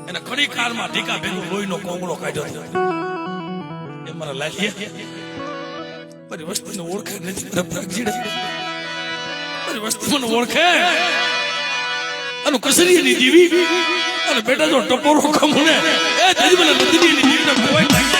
એને કડી કારમાં ઢીકા ભેગું લોહીનો કોંગળો કાઢ્યો હતો. એ મારા લાલિયા મારી વસ્તીને ઓળખે નથી. મારી વસ્તી મને ઓળખે અને કસરીની દીવી અને બેટા જો ટપોરો કમુને એ દીદી મને નદીની દીવીને કોઈ નાખે.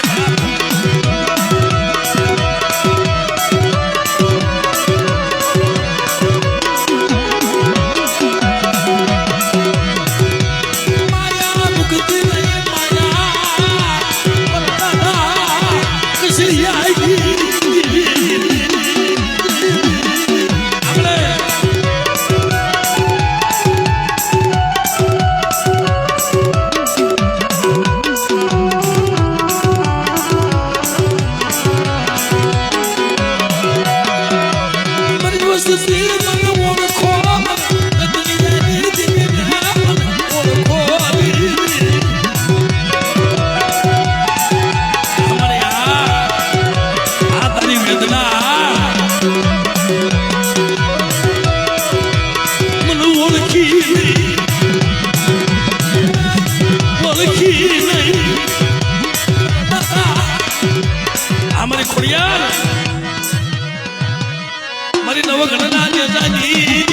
મારી નવઘણના નેતાજી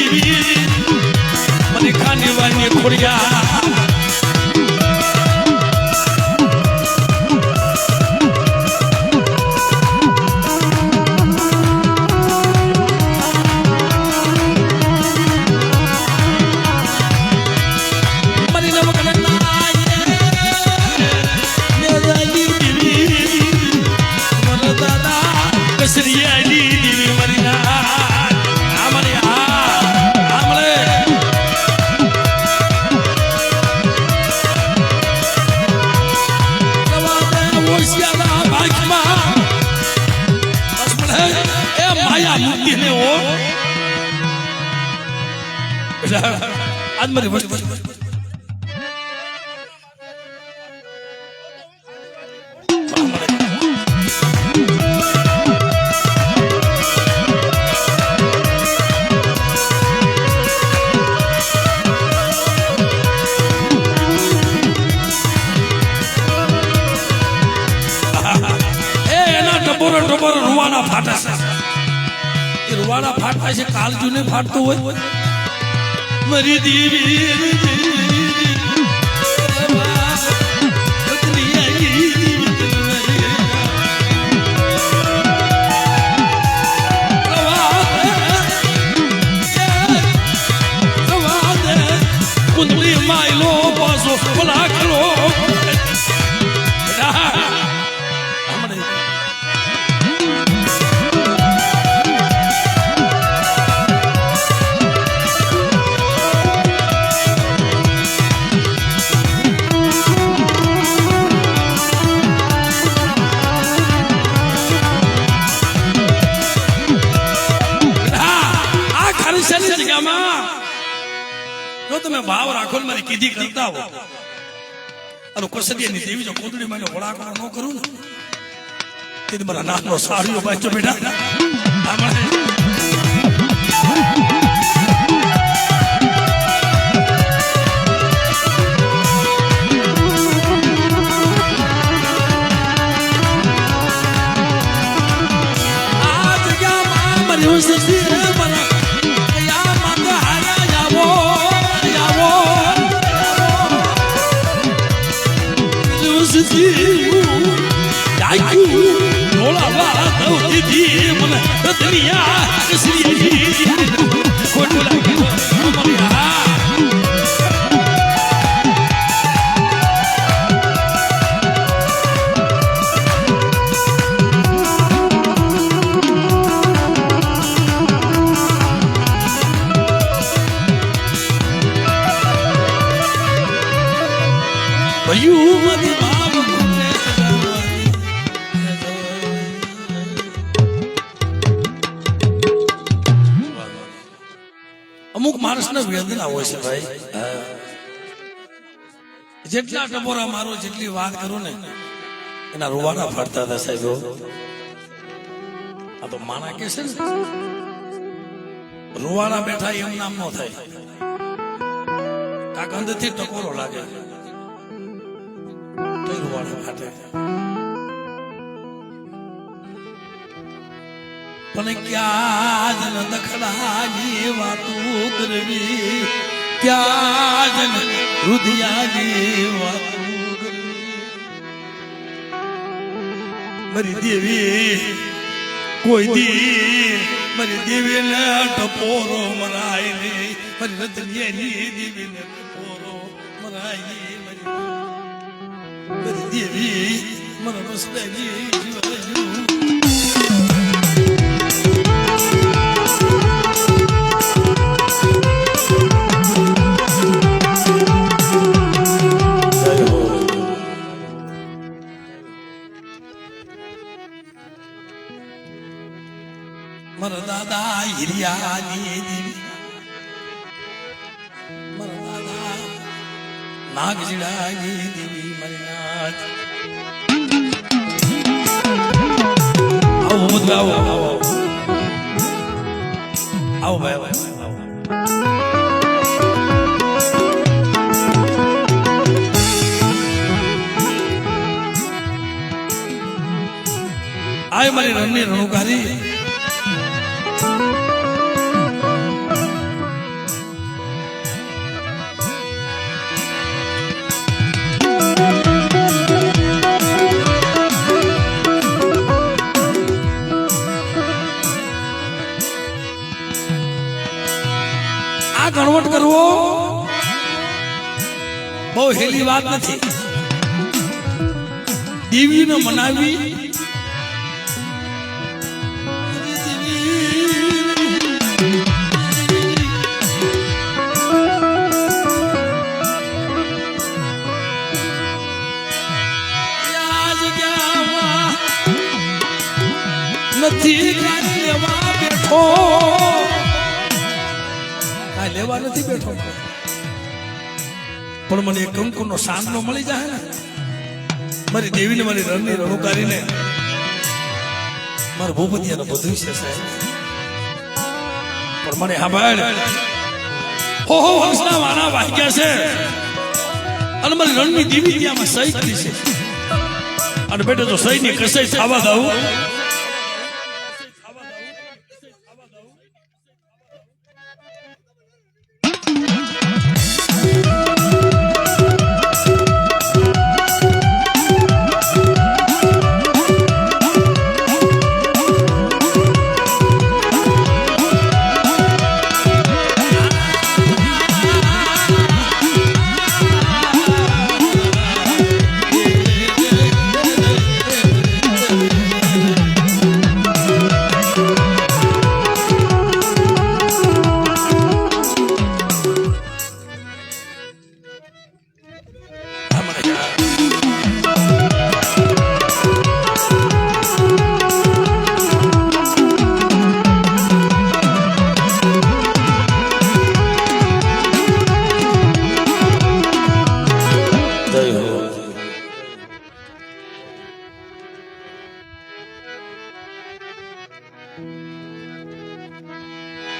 મને ખાનીવાની ખોડિયા आज मारी वस्तु टपोर रुवाना फाटा से रुवाना फाटा से काल जूने फाटतो होय मरी देवी कुंडली माइलो पासो भला करो તમે ભાવ રાખો ને મારી કીધી કરતા હો અને કસડિયાની દેવી જો કોદડી માં વળાકો ન કરું ને તે મારા નાનો સારીઓ બાજો બેટા આ જગ્યામાં મારી ઉસી મને અમુક માણસને વેદના હોય છે ભાઈ. જેટલા ટપોરા મારો જેટલી વાત કરું ને એના રૂવાના ફાડતા હતા સાહેબ. આ તો માણા કે છે ને રૂવાના બેઠા એમ નામ નો થાય. કાંક અંદરથી ટકોરો લાગે સુવાળા માટે પણ ક્યાં જન દખડાની વાતો કરવી ક્યાં જન રુધિયાની વાતો કરવી મારી દેવી કોઈ દી મારી દેવીને ટપોરો મરાય નહીં મારી રતનિયાની દેવીને ટપોરો મરાય નહીં મારી દેવી મારા બસડાની જીવન મારા દાદા હિરિયાની દેવી મારા દાદા નાગજીડાની દેવી મારી આવો બધું આવો આવો આવો ભાઈ આય મારી રણની રણુકારી કન્વર્ટ કરવો બહુ હેલી વાત નથી દેવીને મનાવી નથી લેવા બેઠો લેવા નથી બેઠો પણ મને એક કંકુનો સાંભળો મળી જાય ને મારી દેવીને મારી રણની રણુકારીને મારા ભૂપતિયાનો બધું છે સાહેબ પણ મને સાંભળ હો હંસના વાના વાગ્યા છે અને મારી રણની દેવી ત્યાંમાં સહી કરી છે અને બેટા જો સહી ની કસાઈ થવા દઉં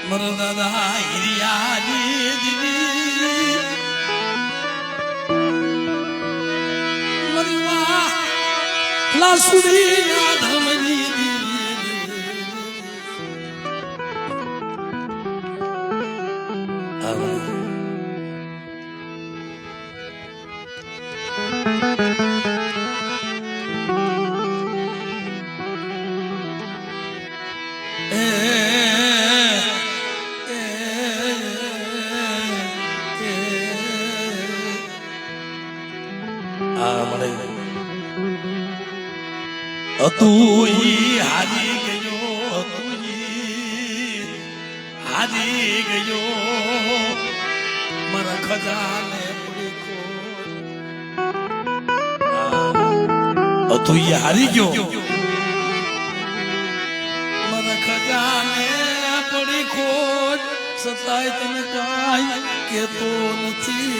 મારા દાદા હિરિયાની દેવી મારી વાહ લાસુડી ધર્મની તું હારી ગયો તું હારી ગયો મારા ખજાને તું હારી ગયો મારા ખજાને પડી ખોટ સતાય તને કાંઈ કેતો નથી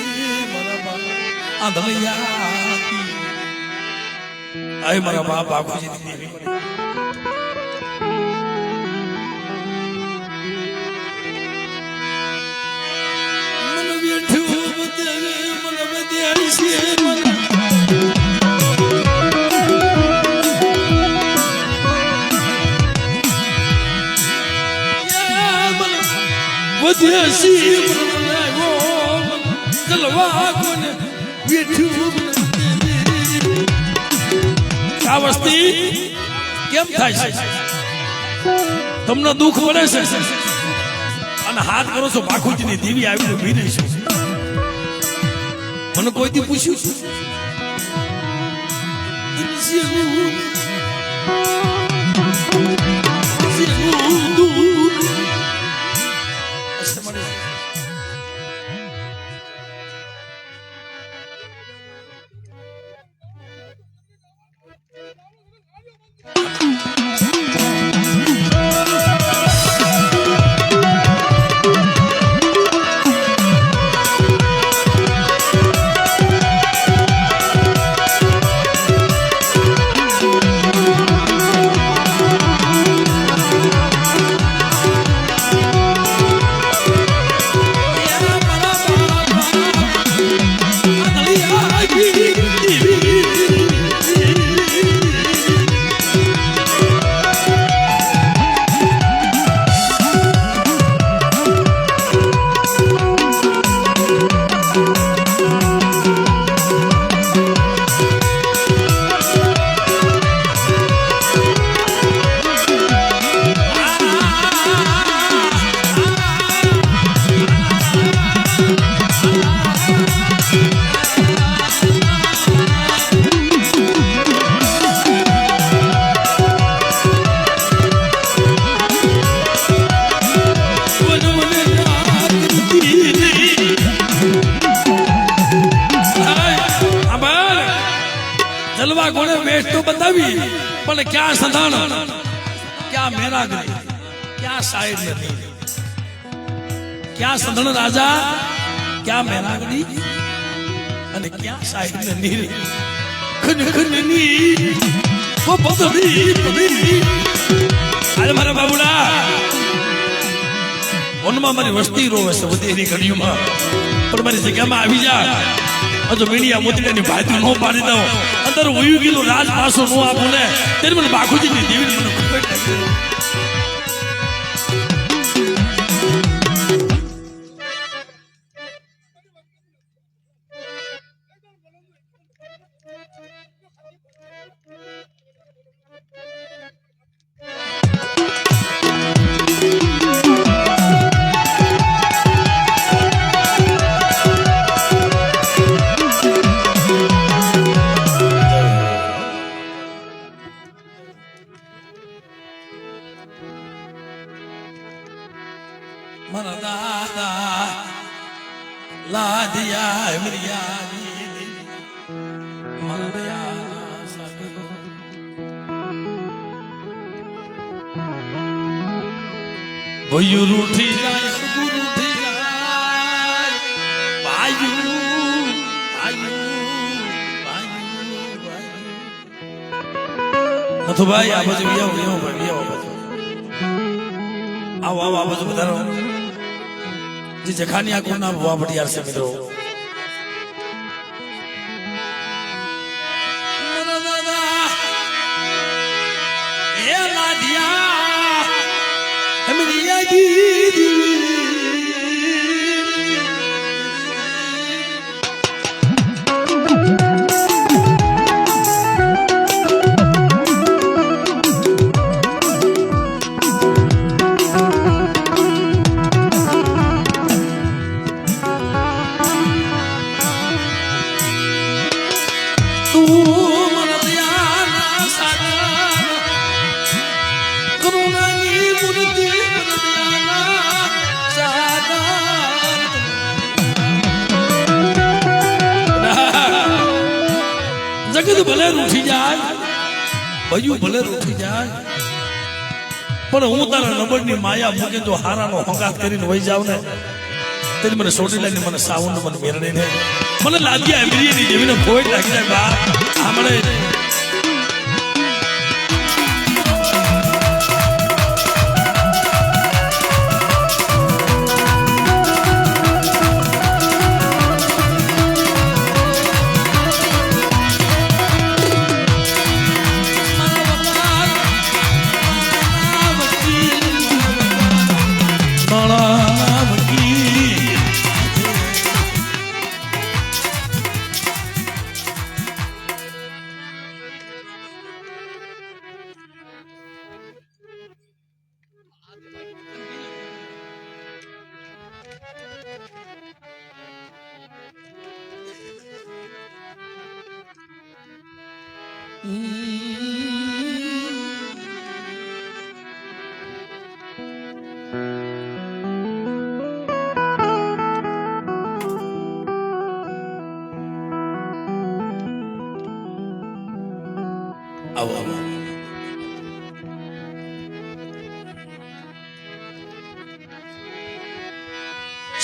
મારા બાબા આંધળિયા આય મારા બાપ બાપુજી દેવી મને બેઠું મને બધે મને નસીબ બનાવ્યો જલવા કોને બેઠું આ વસ્તી કેમ થાય છે તમને દુઃખ પડે છે અને હાથ કરો છો બાખુજીની દેવી આવીને ઉભી રહી છે મને કોઈથી પૂછ્યું જલવા કોને વેશ તો બતાવી પણ ક્યાં સધાણ ક્યાં મેરાગરી ક્યાં શાયર નથી ક્યાં સધણ રાજા ક્યાં મેરાગરી અને ક્યાં શાયર નથી ખન ખનની ઓ બદલી બદલી અરે મારા બાબુડા વનમાં મારી વસ્તી રોવે છે વધેરી ઘડીઓમાં પણ મારી જગ્યામાં આવી જા જો મીડિયા મોતીડાની ભાતી ન પાડી દઉં અંદર ઉયું ગયેલું રાજ પાસો ન આપું ને ત્યારે મને બાખુજીની દેવી મને ખૂબ જ મારા દાદા લાદિયા એમરિયા મારા દયા સાગર ભયું રૂઠી જાય ગુરુ રૂઠી જાય ભાયુ નથુભાઈ આ બાજુ આવો ભાઈ આવો આવો આ બાજુ વધારો જે જખાની આ કોના ભવા ભટિયાર છે મિત્રો એ લાદિયા હમરિયા દી જગત ભલે રૂઠી જાય ભયું ભલે રૂઠી જાય પણ હું તારા નબળની માયા મૂકે જો હારાનો હંગાત કરીને વહી જાવ ને તેથી મને સોટી લઈને મને સાવન મને મેરડે ને મને લાગ્યા એમરીની દેવીને ભોય લાગી જાય બા આમળે આવો આવો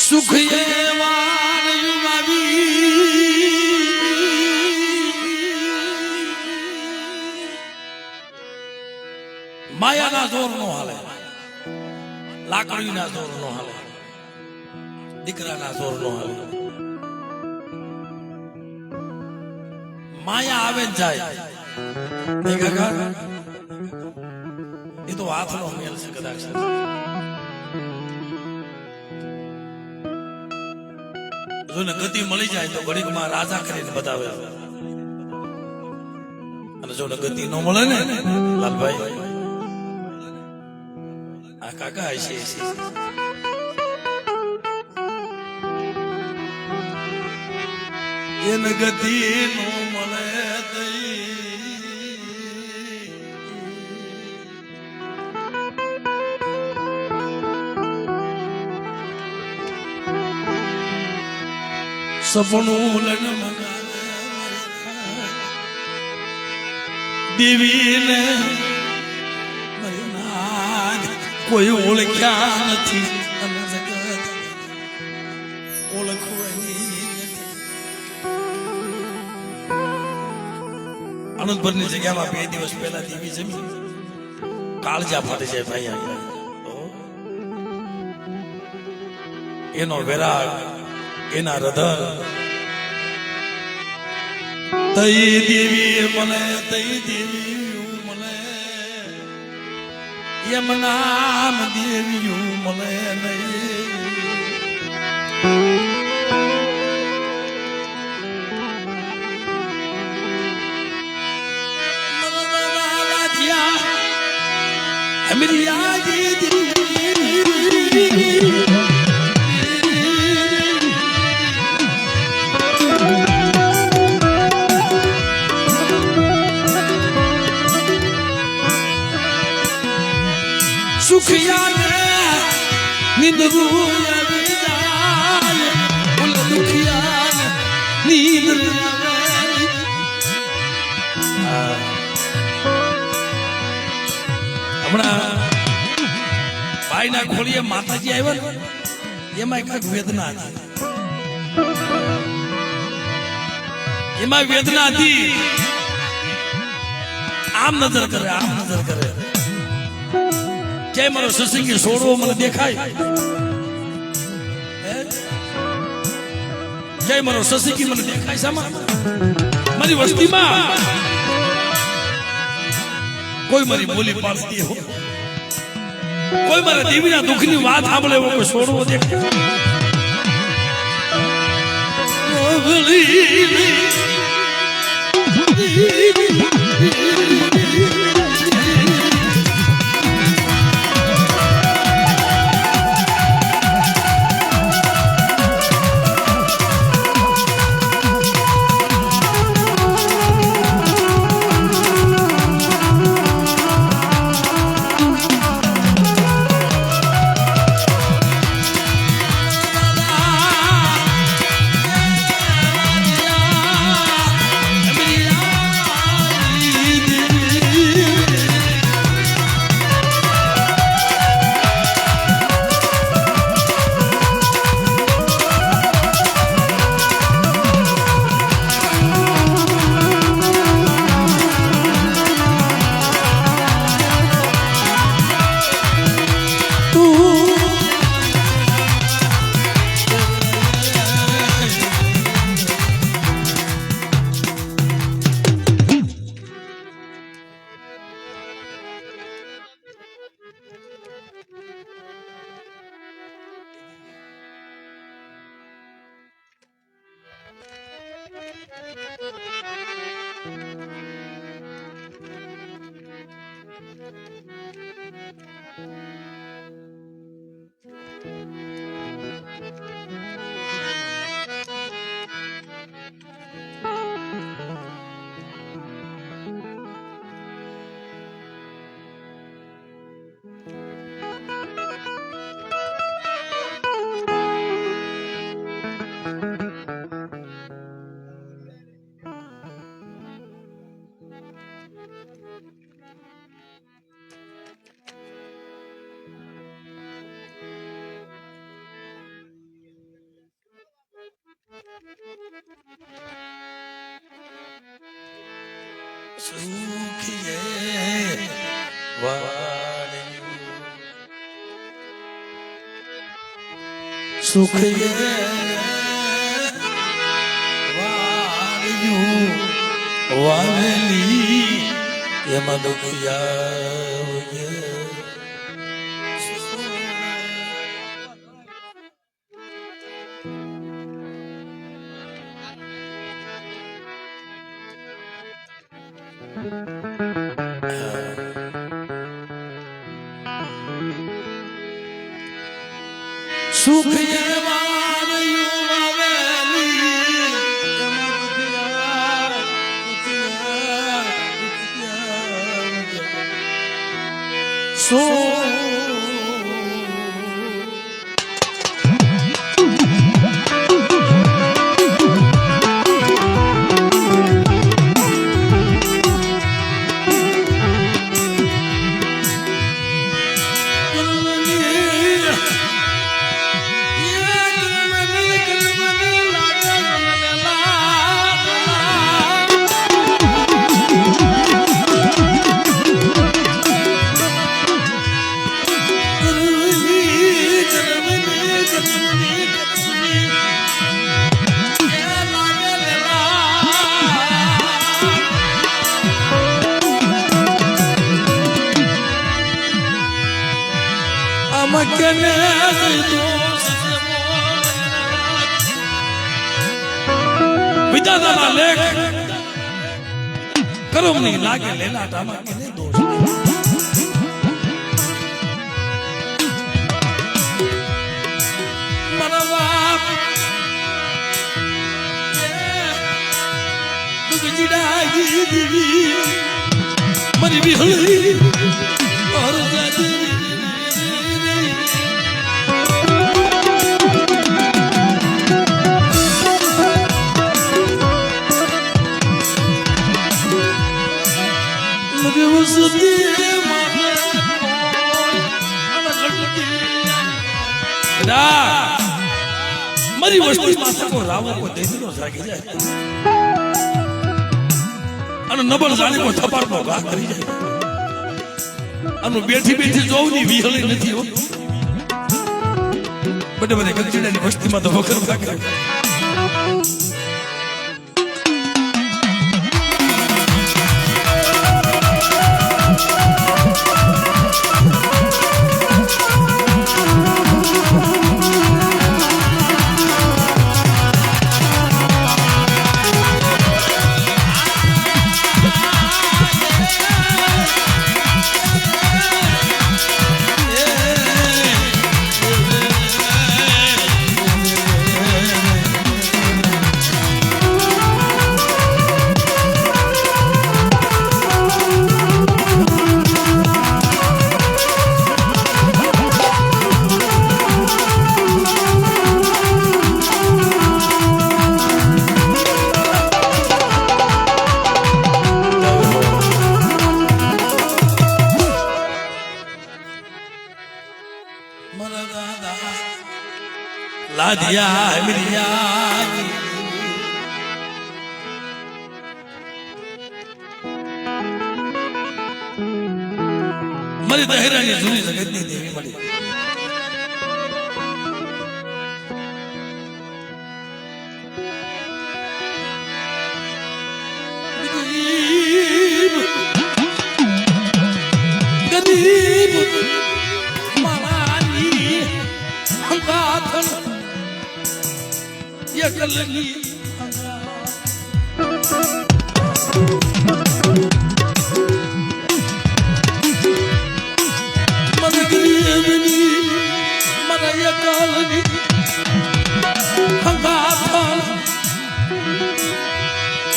સુખ માયાના જોર નો હાલે, લાકડીના જોર નો હાલે, દીકરાના જોર નો હાલે. માયા આવે ને જાય એ તો હાથનો મેલ છે કદાચ. જો ને ગતિ મળી જાય તો ઘડીકમાં રાજા કરીને બતાવે, અને જો ને ગતિ ન મળે ને લાલભાઈ આ કાકા છે એને ગતિ નો મળે સપનું લન દેવીને કોઈ ઓળખ્યા નથી, ઓળખવાની આનંદભરની જગ્યામાં 2 દિવસ પહેલા દેવી જમી કાળજા ફાટી જાય ભાઈ. એનો વેરાગ એના હૃદય તઈ દેવી મને તઈ દેવી મને એમ નામ દેવી મને નહીં. સુખિયાને નિંદવું આવી જાય, ઓલા દુખિયાને નીંદ હમણાં ભાઈના ખોળીએ માતાજી આવ્યા ને એમાં કઈક વેદના હતી, એમાં વેદના હતી. આમ નજર કરે, આમ નજર કરે. જય મારો સત્સંગી છોડવો મને દેખાય, જય મારો સત્સંગી મને દેખાય સામા મારી વસ્તીમાં. કોઈ મારી બોલી પાડી દે, કોઈ મારા દેવીના દુઃખની વાત સાંભળે એવો કોઈ છોડવો દેખાય. સુખયે વાળ્યું વાલેલી એમાં દુખિયા સુખ વિધાતાના લેખ કરમની લાગે લેલાટામાં કેને દોષ મારા બાપ દુગજીડાઈ દીવી મારી વિહળી ઓર જાજી મારી વસ્તી માં રાવો કો દેશનો જાગી જાય અને નબળ જાણી કો થપાર નો ઘા કરી જાય આનું બેઠી બેઠી જોવની વિહળી નથી હો બડે બડે ગંજીડાની વસ્તીમાં તો વખર ભાગે લાદિયા મિલિયા મારી દહેરાની જૂની જગતની દેવી મળી ગરીબ મારાની હંગાથન એકલની મને ગરીબની મને એકલની હંગાથન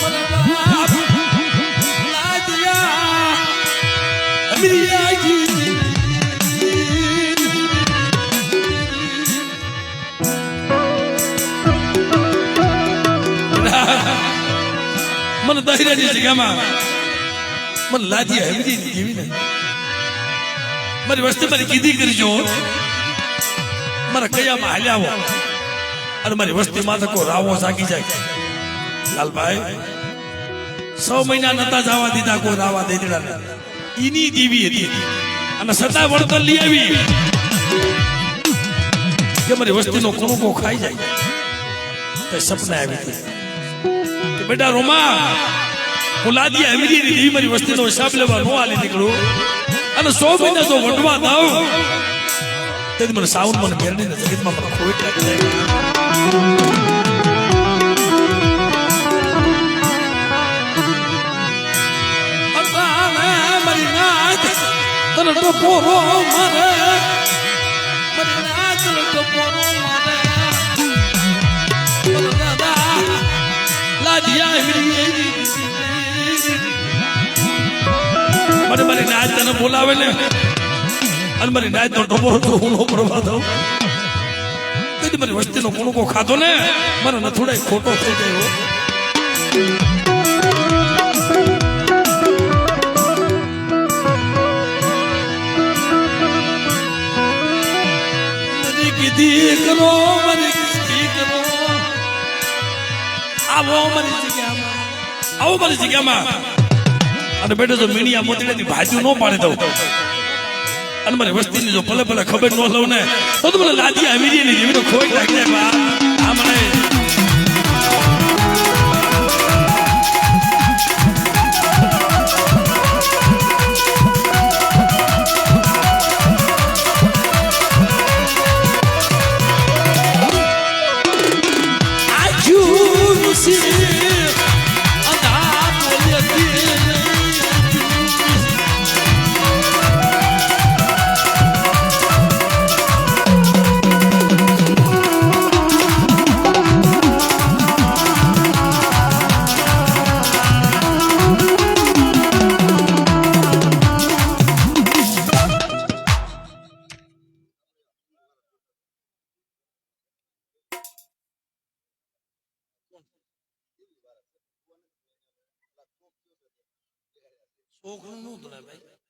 મને બાપ લાદિયા અમિરિયાજી મને દહેરાની જગ્યામાં મને લાદિયા હેમજી જેવી ને મારી વસ્તી મારી કીધી કરજો મારા કયામાં હાલ્યા અને મારી વસ્તીમાં તો કોઈ રાવો જાગી જાય લાલભાઈ 6 મહિના નતા જવા દીધા કોઈ રાવા દેદડા ઈની દીવી હતી અને સદા વળતર લઈ આવી કે મારી વસ્તીનો કણુકો ખાઈ જાય તો સપના આવી હતી કે બેટા રોમા હું લાદી આવી દીધી મારી વસ્તીનો હિસાબ લેવા નો આલી નીકળું અને 100 મહિના જો વટવા દાવ તેથી મને સાઉન્ડ મને મેરડીને જગતમાં મને ખોટ લાગી જાય તને તો પોરો મારે મને ના તને તો પોરો મારે મને દાદા લાડિયા મને મારી નાચ તને બોલાવે ને અને મારી નાચ નો ટોપો તો હું નો પ્રભા દઉં તેથી મારી વસ્તીનો કણુકો ખાધો ને મને નથુડાઈ ખોટો થઈ ગયો કરો મારી કરો આવો મારી જગ્યામાં અને બેટો જો મીણિયા મોતીડાની ભાજી ન પાડે દઉં અને મારી વસ્તીની જો ભલે ભલે ખબર ન લઉં ને તો મને લાદી આવી રહી નહીં તો ખોઈ લાગી જાય આ મને છોકરું નું ભાઈ